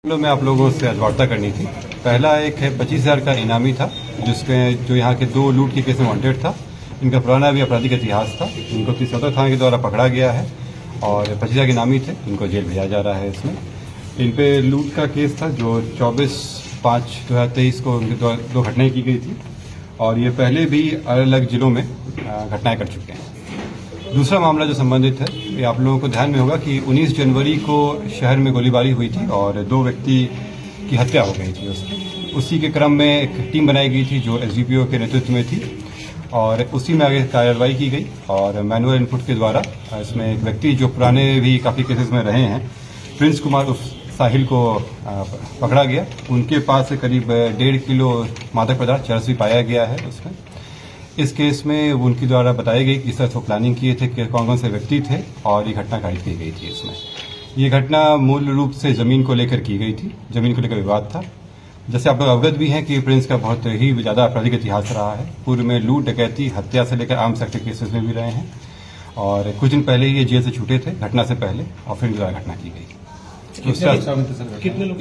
में आप लोगों से आज वार्ता करनी थी। पहला एक है 25,000 का इनामी था, जो यहाँ के 2 लूट के केस में वांटेड था। इनका पुराना भी आपराधिक इतिहास था। इनको 30 थाने के द्वारा पकड़ा गया है और 25,000 के इनामी थे। इनको जेल भेजा जा रहा है। इसमें इन पे लूट का केस था जो 24/5/2023 को उनके द्वारा 2 घटनाएं की गई थी और ये पहले भी अलग अलग जिलों में घटनाएं कर चुके हैं। दूसरा मामला जो संबंधित है, ये आप लोगों को ध्यान में होगा कि 19 जनवरी को शहर में गोलीबारी हुई थी और 2 व्यक्ति की हत्या हो गई थी। उसी के क्रम में एक टीम बनाई गई थी जो एसडीपीओ के नेतृत्व में थी और उसी में आगे कार्रवाई की गई और मैनुअल इनपुट के द्वारा इसमें एक व्यक्ति जो पुराने भी काफ़ी केसेस में रहे हैं, प्रिंस कुमार उर्फ साहिल को पकड़ा गया। उनके पास से करीब 1.5 किलो मादक पदार्थ चरस भी पाया गया है। उसमें इस केस में उनके द्वारा बताई गई कि इस तरह से प्लानिंग किए थे कि कौन कौन से व्यक्ति थे और ये घटना घटित की गई थी। इसमें ये घटना मूल रूप से जमीन को लेकर की गई थी। जमीन को लेकर विवाद था। जैसे आप लोग अवगत भी हैं कि प्रिंस का बहुत ही ज़्यादा आपराधिक इतिहास रहा है। पूर्व में लूट, डकैती, हत्या से लेकर आर्म्स एक्ट केसेस में भी रहे हैं और कुछ दिन पहले ये जेल से छूटे थे घटना से पहले और फिर द्वारा घटना की गई।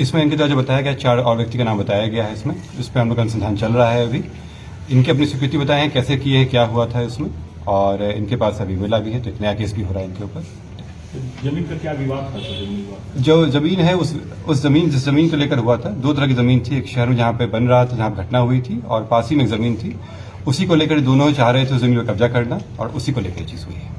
इसमें इनके द्वारा जो बताया गया 4 और व्यक्ति का नाम बताया गया है। इसमें इस पर हम लोग का अनुसंधान चल रहा है। अभी इनकी अपनी स्वीकृति बताए हैं कैसे किए हैं, क्या हुआ था इसमें, और इनके पास अभी मिला भी है तो एक नया केस भी हो रहा है इनके ऊपर। जमीन का क्या विवाद था? जो जमीन है जिस जमीन को लेकर हुआ था, 2 तरह की जमीन थी। एक शहर में जहाँ पे बन रहा था, जहाँ घटना हुई थी, और पास ही में एक जमीन थी। उसी को लेकर दोनों चाह रहे थे उस जमीन पर कब्जा करना और उसी को लेकर चीज हुई है।